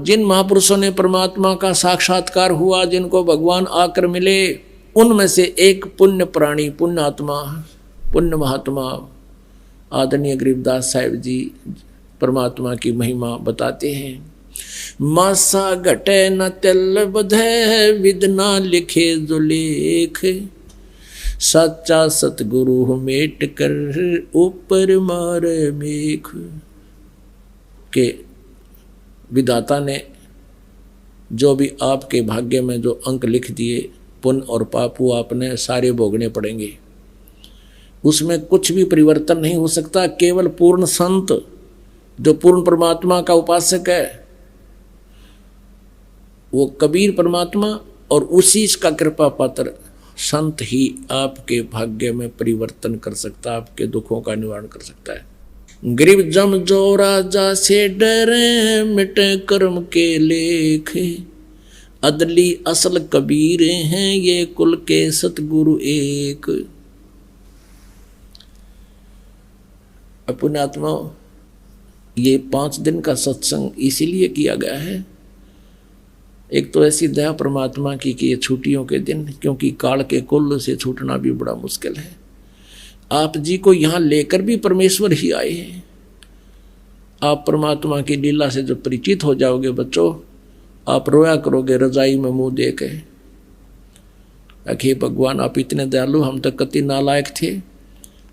जिन महापुरुषों ने परमात्मा का साक्षात्कार हुआ, जिनको भगवान आकर मिले, उनमें से एक पुण्य प्राणी, पुण्य आत्मा, पुण्य महात्मा आदरणीय गरीबदास साहिब जी परमात्मा की महिमा बताते हैं। मासा घटे न तेल बधे, विद ना लिखे जो लेख, सच्चा सतगुरु मेट कर ऊपर मारे मेख। के विधाता ने जो भी आपके भाग्य में जो अंक लिख दिए, पुण्य और पाप, वो आपने सारे भोगने पड़ेंगे। उसमें कुछ भी परिवर्तन नहीं हो सकता। केवल पूर्ण संत जो पूर्ण परमात्मा का उपासक है, वो कबीर परमात्मा और उसी का कृपा पात्र संत ही आपके भाग्य में परिवर्तन कर सकता है, आपके दुखों का निवारण कर सकता है। गरीब जम जो राजा से डरे, मिटे कर्म के लेख, अदली असल कबीर हैं ये कुल के सतगुरु एक। अपने आत्मा, ये 5 दिन का सत्संग इसीलिए किया गया है। एक तो ऐसी दया परमात्मा की कि ये छुट्टियों के दिन, क्योंकि काल के कुल से छूटना भी बड़ा मुश्किल है। आप जी को यहाँ लेकर भी परमेश्वर ही आए हैं। आप परमात्मा की लीला से जब परिचित हो जाओगे बच्चों, आप रोया करोगे रजाई में मुंह दे के, हे भगवान आप इतने दयालु, हम तो कति नालायक थे।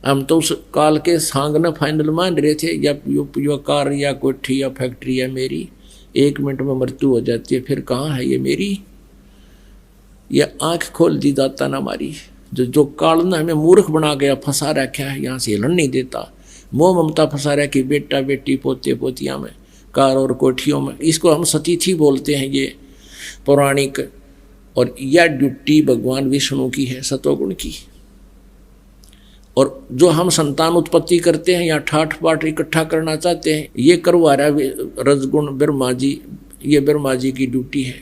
हम तो उस काल के सांग न फाइनल मान रहे थे, या कार या कोठी या फैक्ट्री या मेरी 1 मिनट में मृत्यु हो जाती है, फिर कहाँ है ये मेरी। ये आंख खोल दी दाता ना मारी। जो काल ने हमें मूर्ख बना गया, फंसा रखा है, यहाँ से हिलन नहीं देता। मोह ममता फंसा रहा कि बेटा बेटी पोते पोतियाँ में, कार और कोठियों में। इसको हम सतीथि बोलते हैं, ये पौराणिक। और यह ड्यूटी भगवान विष्णु की है, सतोगुण की। और जो हम संतान उत्पत्ति करते हैं या ठाठ बाट इकट्ठा करना चाहते हैं, ये करवा रहा है रजगुण ब्रह्मा जी। ये ब्रह्मा जी की ड्यूटी है।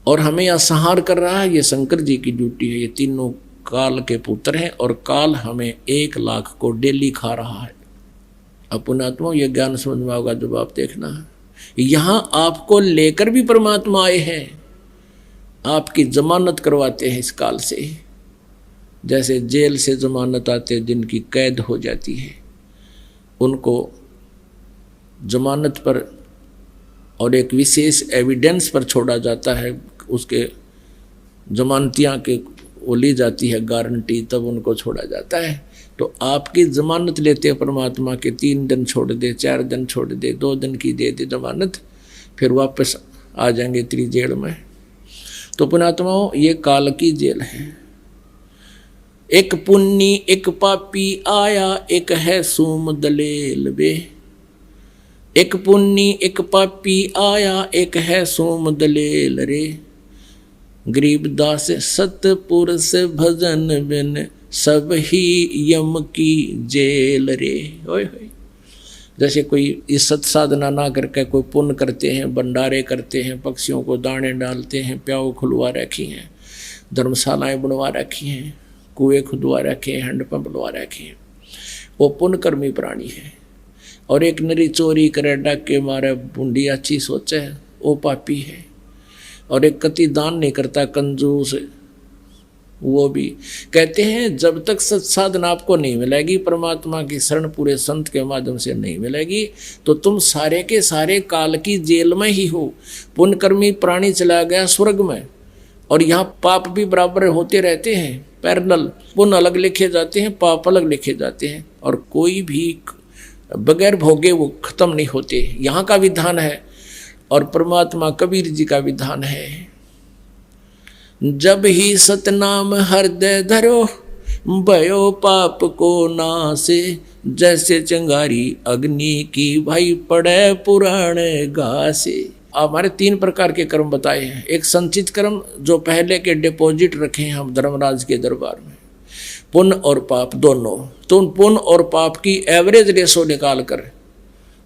और हमें यह संहार कर रहा है, ये शंकर जी की ड्यूटी है। ये तीनों काल के पुत्र हैं और काल हमें 1 लाख को डेली खा रहा है। अपने आत्मा ये ज्ञान समझ में होगा जब आप देखना है। यहाँ आपको लेकर भी परमात्मा आए हैं, आपकी जमानत करवाते हैं इस काल से। जैसे जेल से जमानत आते, जिनकी कैद हो जाती है, उनको जमानत पर और एक विशेष एविडेंस पर छोड़ा जाता है। उसके जमानतियाँ के वो ली जाती है गारंटी, तब उनको छोड़ा जाता है। तो आपकी जमानत लेते हैं परमात्मा के, 3 दिन छोड़ दे, 4 दिन छोड़ दे, 2 दिन की दे दे जमानत, फिर वापस आ जाएंगे तेरी जेल में। तो पुण्यात्माओं, ये काल की जेल है। एक पुन्नी एक पापी आया, एक है सूम दलेल बे। एक पुन्नी एक पापी आया, एक है सोम दलेल रे। गरीबदास सतपुरुष भजन बिन, सब ही यम की जेल रे। ओए होए। जैसे कोई इज्जत साधना ना करके कोई पुण्य करते हैं, भंडारे करते हैं, पक्षियों को दाने डालते हैं, प्याऊ खुलवा रखी हैं, धर्मशालाएं बनवा रखी हैं, कुएं खुदवा रखे हैं, हैंडपंप बनवा रखे हैं, वो पुण्यकर्मी प्राणी है। और एक नरी चोरी करे, डाके मारे, बूंदी अच्छी सोचे, वो पापी है। और एक कति दान नहीं करता, कंजूस, वो भी। कहते हैं जब तक सत्साधन आपको नहीं मिलेगी, परमात्मा की शरण पूरे संत के माध्यम से नहीं मिलेगी, तो तुम सारे के सारे काल की जेल में ही हो। पुण्यकर्मी प्राणी चला गया स्वर्ग में, और यहाँ पाप भी बराबर होते रहते हैं, पैरेलल। पुण्य अलग लिखे जाते हैं, पाप अलग लिखे जाते हैं, और कोई भी बगैर भोगे वो खत्म नहीं होते। यहाँ का विधान है और परमात्मा कबीर जी का विधान है। जब ही सतनाम हृदय धरो, भयो पाप को नासे। जैसे चिंगारी अग्नि की, भाई पड़े पुराने घासे। हमारे 3 प्रकार के कर्म बताए हैं। एक संचित कर्म, जो पहले के डिपॉजिट रखे हैं हम धर्मराज के दरबार में, पुण्य और पाप दोनों। तो उन पुण्य और पाप की एवरेज रेशो निकाल कर,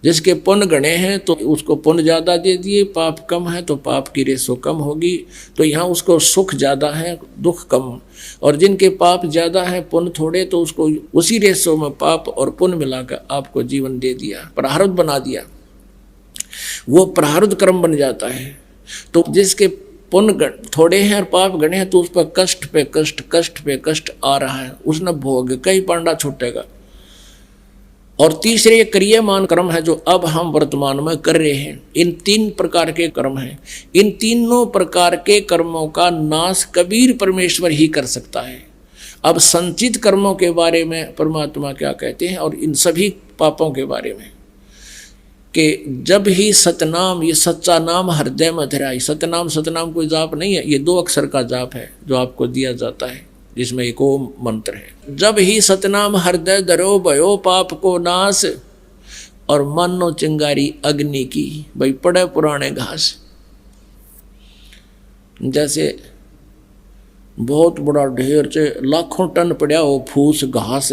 जिसके पुण्य गणे हैं तो उसको पुण्य ज़्यादा दे दिए, पाप कम है तो पाप की रेशो कम होगी। तो यहाँ उसको सुख ज़्यादा है, दुख कम। और जिनके पाप ज़्यादा है, पुण्य थोड़े, तो उसको उसी रेशो में पाप और पुण्य मिलाकर आपको जीवन दे दिया, प्रारब्ध बना दिया। वो प्रारब्ध कर्म बन जाता है। तो जिसके पुण्य थोड़े हैं और पाप गणे हैं तो उस पर कष्ट पे कष्ट, कष्ट पे कष्ट आ रहा है, उसने भोग कई पांडा छूटेगा। और तीसरे क्रियमान कर्म है जो अब हम वर्तमान में कर रहे हैं। इन 3 प्रकार के कर्म हैं। इन तीनों प्रकार के कर्मों का नाश कबीर परमेश्वर ही कर सकता है। अब संचित कर्मों के बारे में परमात्मा क्या कहते हैं और इन सभी पापों के बारे में कि जब ही सतनाम, ये सच्चा नाम हृदय में धराई। सतनाम, सतनाम कोई जाप नहीं है, ये 2 अक्षर का जाप है जो आपको दिया जाता है, जिसमें एक ओम मंत्र है। जब ही सतनाम हृदय धरो भयो पाप को नाश, और मानो चिंगारी अग्नि की, भाई पड़े पुराने घास। जैसे बहुत बड़ा ढेर से लाखों टन पड़ा हो फूस घास,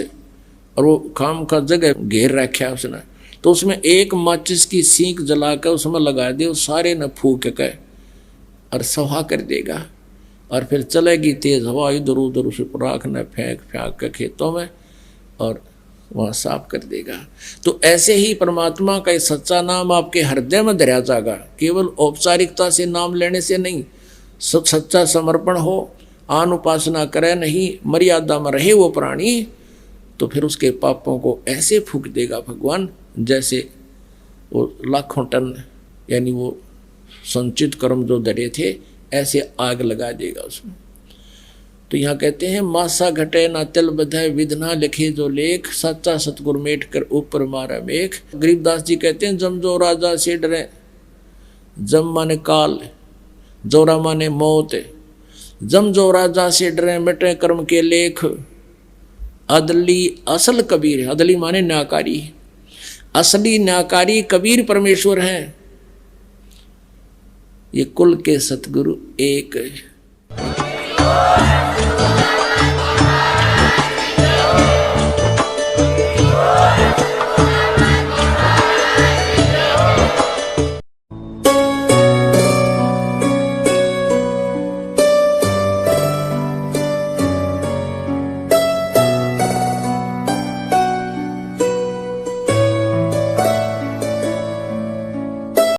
और वो काम का जगह घेर रखा है उसने, तो उसमें एक माचिस की सीख जला कर उसमें लगा दे, सारे न फूक के और सवा कर देगा। और फिर चलेगी तेज हवा, इधर उधर उसे राख न फेंक के खेतों में और वहाँ साफ कर देगा। तो ऐसे ही परमात्मा का सच्चा नाम आपके हृदय में धरा जाएगा। केवल औपचारिकता से नाम लेने से नहीं, सच्चा समर्पण हो, आन उपासना करे नहीं, मर्यादा में रहे वो प्राणी, तो फिर उसके पापों को ऐसे फूंक देगा भगवान जैसे वो लाखों टन, यानी वो संचित कर्म जो धरे थे ऐसे आग लगा देगा उसमें। तो यहाँ कहते हैं मासा घटे ना तिल बधाए विधना लिखे जो लेख, सच्चा सतगुर मेट कर ऊपर मारा मेघ। गरीबदास जी कहते हैं जम जो राजा से डरे, जम माने काल, जोरा माने मौत, जम जो राजा से डरे मिटे कर्म के लेख। अदली असल कबीर, अदली माने न्याकारी, असली न्याकारी कबीर परमेश्वर हैं। ये कुल के सतगुरु एक है।